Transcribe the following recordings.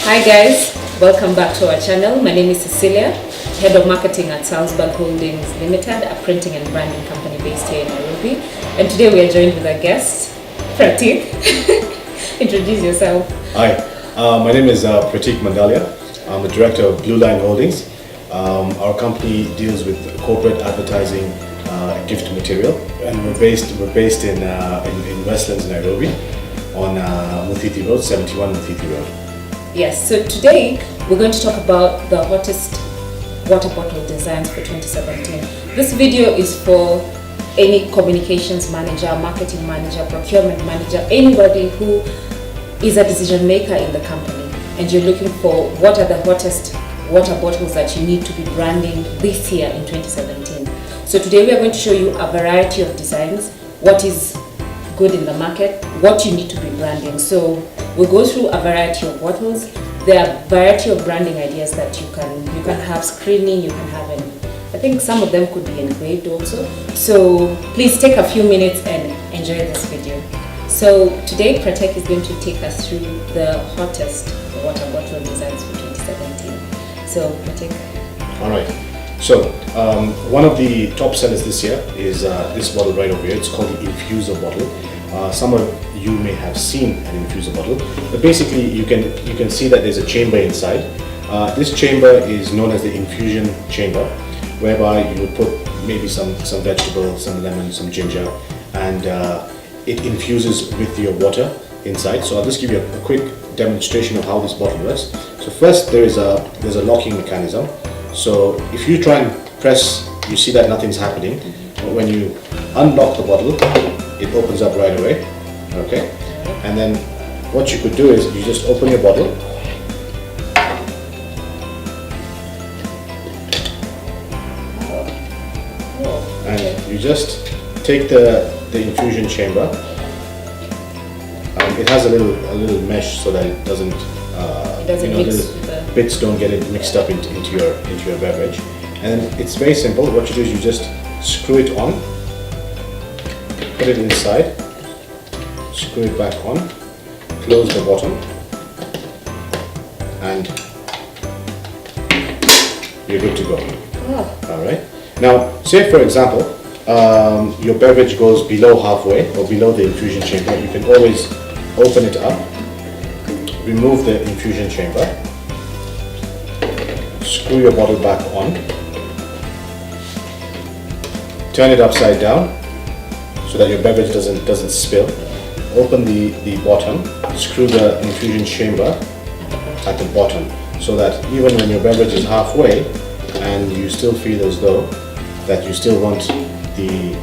Hi guys, welcome back to our channel. My name is Cecilia, Head of Marketing at Salzburg Holdings Limited, a printing and branding company based here in Nairobi. And today we are joined with a guest, Pratik. Introduce yourself. Hi, my name is Pratik Mandalia. I'm the Director of Blueline Holdings. Our company deals with corporate advertising, gift material, and we're based in Westlands, Nairobi, on Muthithi Road, 71 Muthithi Road. Yes, so today we're going to talk about the hottest water bottle designs for 2017. This video is for any communications manager, marketing manager, procurement manager, anybody who is a decision maker in the company, and you're looking for what are the hottest water bottles that you need to be branding this year in 2017. So today we are going to show you a variety of designs, what is good in the market, what you need to be branding. So we'll go through a variety of bottles. There are a variety of branding ideas that you can have screening, you can have, I think some of them could be engraved also. So please take a few minutes and enjoy this video. So today Pratik is going to take us through the hottest water bottle designs for 2017. So Pratik. All right. So one of the top sellers this year is this bottle right over here. It's called the Infuser Bottle. Some of you may have seen an Infuser Bottle, but basically you can see that there's a chamber inside. This chamber is known as the infusion chamber, whereby you would put maybe some vegetables, some lemon, some ginger, and it infuses with your water inside. So I'll just give you a quick demonstration of how this bottle works. So first there's a locking mechanism. So if you try and press, you see that nothing's happening. But when you unlock the bottle, it opens up right away. Okay? And then what you could do is you just open your bottle. And you just take the infusion chamber. It has a little mesh so that it doesn't bits don't get it mixed up into your beverage. And then it's very simple. What you do is you just screw it on, put it inside, screw it back on, close the bottom, and you're good to go. All right. Now, say for example, your beverage goes below halfway or below the infusion chamber. You can always open it up, remove the infusion chamber, screw your bottle back on, turn it upside down so that your beverage doesn't spill. Open the bottom, screw the infusion chamber at the bottom so that even when your beverage is halfway and you still feel as though that you still want the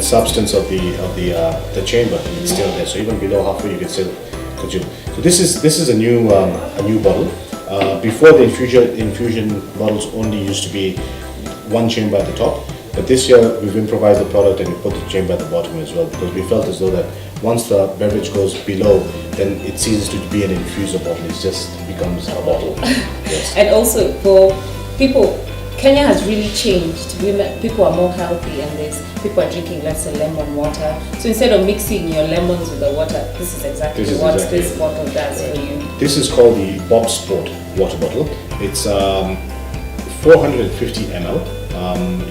substance of the chamber, it's still there. So even below halfway you can still consume. So this is a new bottle. Before the infusion bottles only used to be one chamber at the top, but this year we've improvised the product and we put the chamber at the bottom as well, because we felt as though that once the beverage goes below, then it ceases to be an infuser bottle. It just becomes a bottle. Yes. And also for people, Kenya has really changed. People are more healthy, and people are drinking less lemon water. So instead of mixing your lemons with the water, this is exactly this bottle does for you. This is called the Boppsport water bottle. It's 450 ml.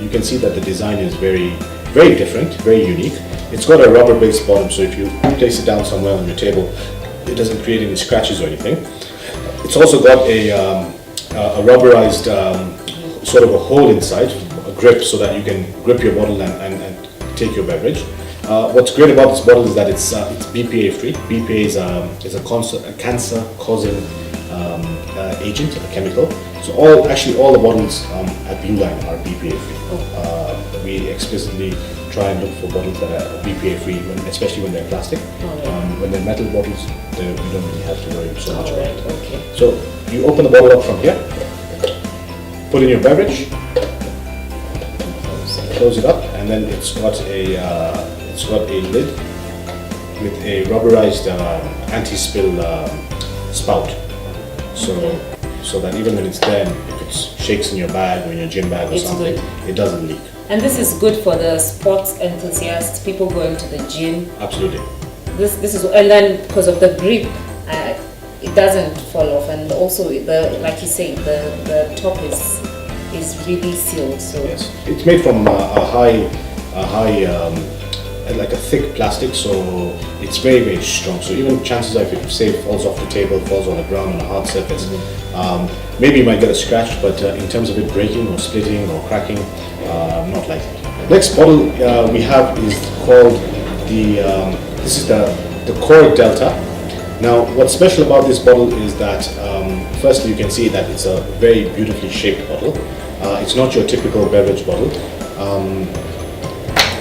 You can see that the design is very, very different, very unique. It's got a rubber-based bottom, so if you place it down somewhere on your table, it doesn't create any scratches or anything. It's also got a rubberized sort of a hole inside, a grip, so that you can grip your bottle and take your beverage. What's great about this bottle is that it's BPA free. BPA is a cancer-causing agent, a chemical. So all the bottles at Blueline are BPA free. We explicitly try and look for bottles that are BPA free, especially when they're plastic. When they're metal bottles, we don't really have to worry so much about it. Okay. So you open the bottle up from here, put in your beverage, close it up, and then it's got a lid with a rubberized anti-spill spout. So that even when it's there, if it shakes in your bag or in your gym bag or something, it doesn't leak. And this is good for the sports enthusiasts, people going to the gym. Absolutely. This is, and then because of the grip, it doesn't fall off, and also the, like you say, the top is really sealed. So yes, it's made from a high like a thick plastic, so it's very, very strong. So even chances are, if it say falls off the table, falls on the ground on a hard surface, maybe you might get a scratch, but in terms of it breaking or splitting or cracking, not likely. Next bottle we have is called this is the Kor Delta. Now, what's special about this bottle is that firstly, you can see that it's a very beautifully shaped bottle. It's not your typical beverage bottle.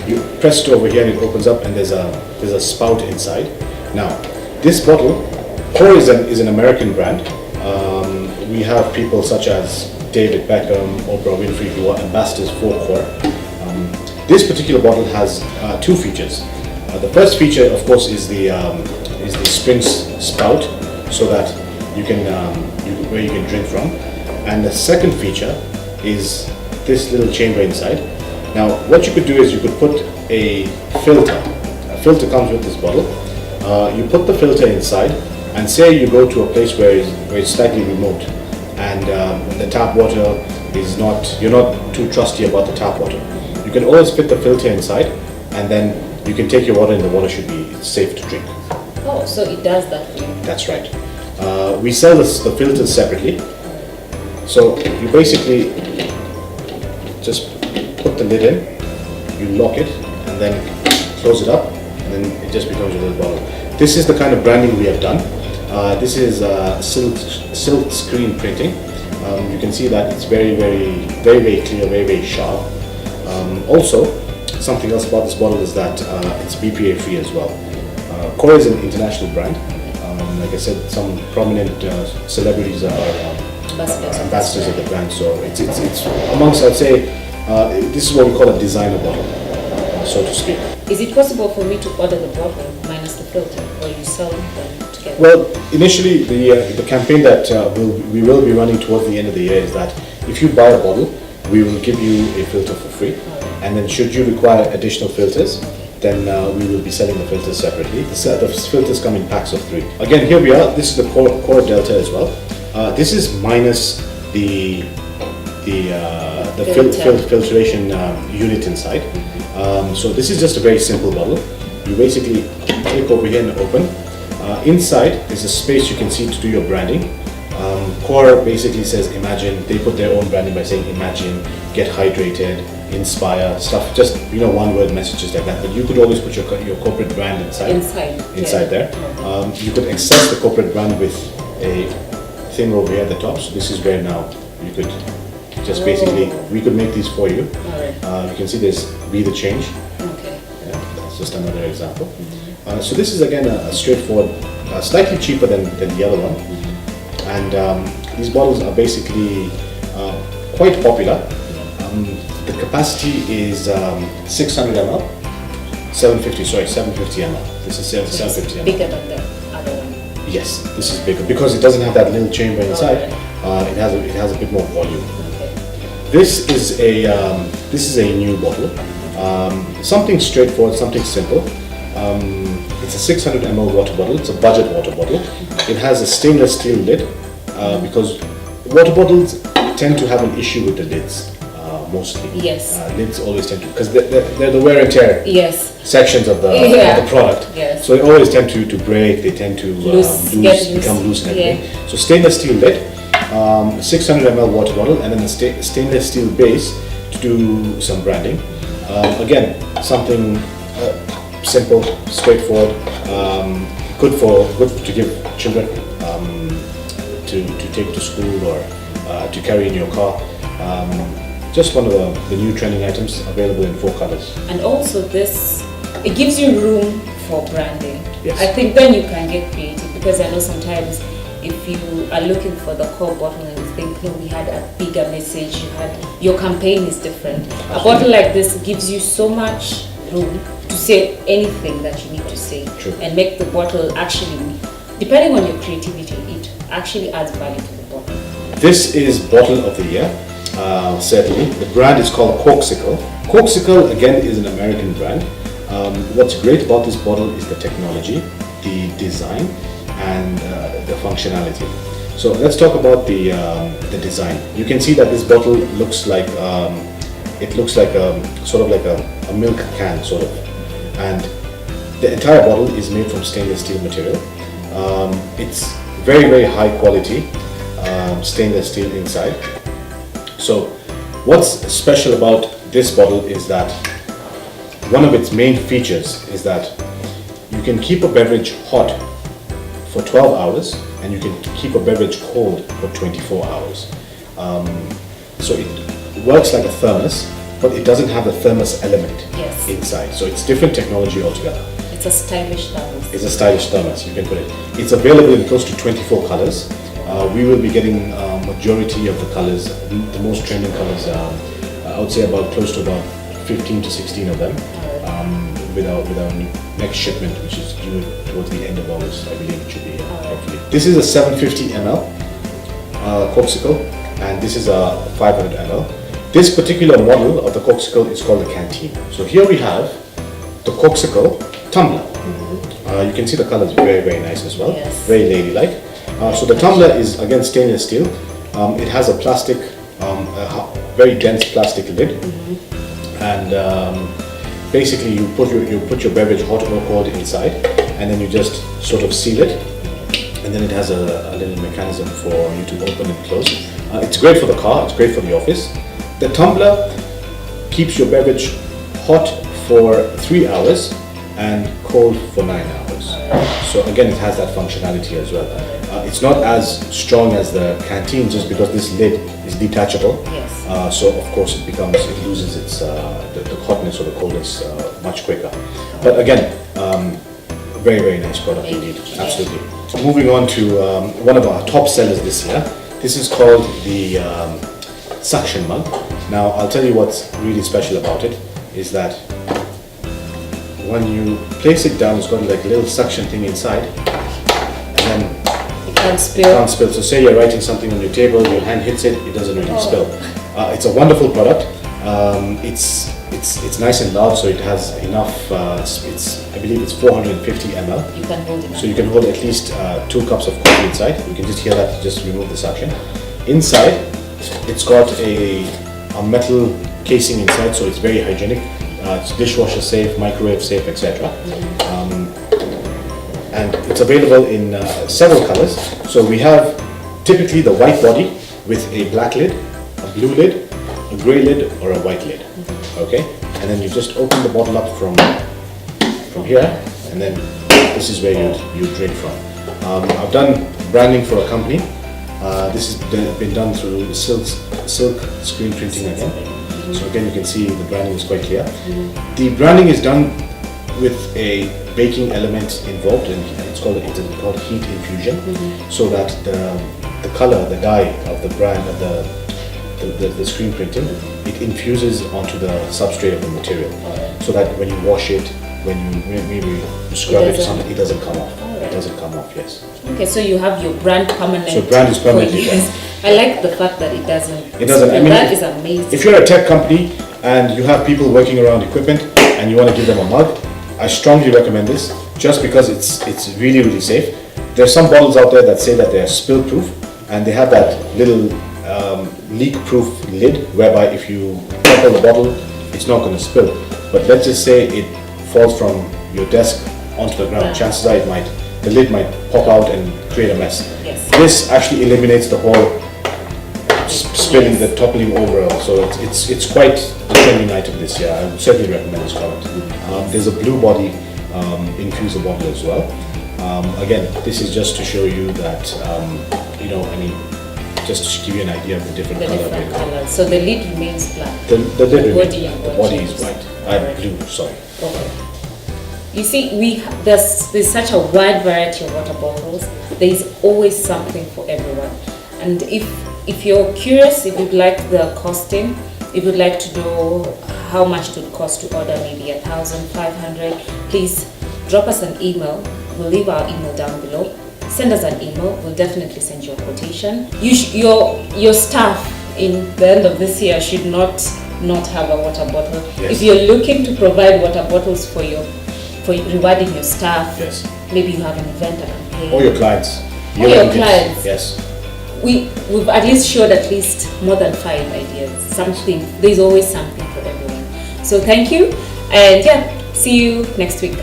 You press it over here and it opens up, and there's a spout inside. Now, this bottle, Kor is an American brand. We have people such as David Beckham, Oprah Winfrey, who are ambassadors for Kor. This particular bottle has two features. The first feature, of course, is the sprint spout, so that you can where you can drink from. And the second feature is this little chamber inside. Now, what you could do is you could put a filter. A filter comes with this bottle. You put the filter inside, and say you go to a place where it's slightly remote, and the tap water is not, you're not too trusty about the tap water. You can always fit the filter inside, and then you can take your water, and the water should be safe to drink. oh, so it does that for you. That's right. We sell the filters separately. So you basically just put the lid in, you lock it, and then close it up, and then it just becomes a little bottle. This is the kind of branding we have done. This is silk screen printing. You can see that it's very, very, very, very clear, very, very sharp. Also, something else about this bottle is that it's BPA free as well. Kor is an international brand. Like I said, some prominent celebrities are ambassadors of the brand. So it's amongst, I'd say, this is what we call a designer bottle, so to speak. Is it possible for me to order the bottle minus the filter, or you sell them together? Well, initially the campaign that we will be running towards the end of the year is that if you buy a bottle, we will give you a filter for free, and then should you require additional filters, then we will be selling the filters separately. The filters come in packs of 3. Again, here we are. This is the Kor Delta as well. This is minus the filtration unit inside. So this is just a very simple bottle. You basically take over here and open. Inside is a space you can see to do your branding. Kor basically says imagine. They put their own branding by saying imagine, get hydrated, inspire, stuff, just one-word messages like that. But you could always put your corporate brand inside there. You could access the corporate brand with a thing over here at the top. So this is where now you could just basically, we could make these for you. You can see there's be the change. Okay. Yeah, that's just another example. So this is again a straightforward, slightly cheaper than the other one. And these bottles are basically quite popular. The capacity is 600 ml, 750 ml. This is 750 ml. Bigger than the other one. Yes, this is bigger because it doesn't have that little chamber inside. It has a bit more volume. Okay. This is a new bottle. Something straightforward, something simple. It's a 600 ml water bottle. It's a budget water bottle. It has a stainless steel lid because water bottles tend to have an issue with the lids. Mostly. Yes. Lids always tend to, because they're the wear and tear sections of the product. Yes. So they always tend to break, they tend to become loose and everything. Yeah. So stainless steel lid, 600 ml water bottle, and then a stainless steel base to do some branding. Again, something simple, straightforward, good to give children to take to school or to carry in your car. Just one of the new trending items available in 4 colors. And also it gives you room for branding. Yes. I think then you can get creative, because I know sometimes if you are looking for the Kor bottle and you think, we had a bigger message, your campaign is different. Absolutely. A bottle like this gives you so much room to say anything that you need to say. True. And make the bottle actually, depending on your creativity, it actually adds value to the bottle. This is Bottle of the Year. Certainly. The brand is called Corkcicle. Corkcicle, again, is an American brand. What's great about this bottle is the technology, the design, and the functionality. So let's talk about the design. You can see that this bottle looks like it looks like sort of like a milk can sort of, and the entire bottle is made from stainless steel material. It's very high quality stainless steel inside. So what's special about this bottle is that one of its main features is that you can keep a beverage hot for 12 hours and you can keep a beverage cold for 24 hours. So it works like a thermos, but it doesn't have the thermos element inside. So it's different technology altogether. It's a stylish thermos. It's a stylish thermos, you can put it. It's available in close to 24 colors. We will be getting majority of the colors, the most trending colors. I would say close to about 15 to 16 of them. With our next shipment, which is due towards the end of August, I believe it should be. Hopefully. This is a 750 ml Corkcicle, and this is a 500 ml. This particular model of the Corkcicle is called the Canteen. So here we have the Corkcicle tumbler. You can see the colors very nice as well. Yes. Very ladylike. So the tumbler is again stainless steel. It has a plastic, a very dense plastic lid, and basically you put your beverage hot or cold inside, and then you just sort of seal it, and then it has a little mechanism for you to open and close. It's great for the car. It's great for the office. The tumbler keeps your beverage hot for 3 hours and cold for 9 hours. So again, it has that functionality as well. It's not as strong as the Canteen just because this lid is detachable. Yes. So of course it loses its the hotness or the coldness much quicker. But again, very nice product indeed. Absolutely. So moving on to one of our top sellers this year. This is called the suction mug. Now I'll tell you what's really special about it is that when you place it down, it's got like a little suction thing inside, and then it can't spill. So say you're writing something on your table, your hand hits it, it doesn't really spill. It's a wonderful product. It's nice and loud, so it has enough. I believe it's 450 ml. You can hold it. So you can hold at least 2 cups of coffee inside. You can just hear that. Just remove the suction. Inside, it's got a metal casing inside, so it's very hygienic. It's dishwasher safe, microwave safe, etc. And it's available in several colors. So we have typically the white body with a black lid, a blue lid, a grey lid, or a white lid. Okay, and then you just open the bottle up from here, and then this is where you drink from. I've done branding for a company. This has been done through silk screen printing again. So again, you can see the branding is quite clear. The branding is done with a baking element involved, and it's called heat infusion, so that the color, the dye of the brand of the screen printing, it infuses onto the substrate of the material, so that when you wash it, when you maybe scrub it or something, it doesn't come off. It doesn't come off. Yes. Okay, so you have your brand permanent. So brand is permanently there. I like the fact that it doesn't. It doesn't. I mean, that is amazing. If you're a tech company and you have people working around equipment and you want to give them a mug, I strongly recommend this, just because it's really safe. There's some bottles out there that say that they're spill proof, and they have that little leak proof lid whereby if you topple the bottle, it's not going to spill. But let's just say it falls from your desk onto the ground. Chances are the lid might pop out and create a mess. Yes. This actually eliminates the whole spilling, the toppling over. So it's quite a trending item this year. I would certainly recommend this product. There's a blue body infuser bottle as well. Again, this is just to show you that just to give you an idea of the different colors. So the lid remains black. The body is white. Blue. Sorry. Okay. You see, there's such a wide variety of water bottles. There is always something for everyone. And if you're curious, if you'd like the costing, if you'd like to know how much it would cost to order maybe 1,500, please drop us an email. We'll leave our email down below. Send us an email. We'll definitely send you a quotation. Your staff in the end of this year should not have a water bottle. Yes. If you're looking to provide water bottles for your for rewarding your staff. Yes. Maybe you have an event at a place. Or your clients. Or your clients. Yes. We've at least showed at least more than 5 ideas. Something. There's always something for everyone. So thank you, and yeah, see you next week.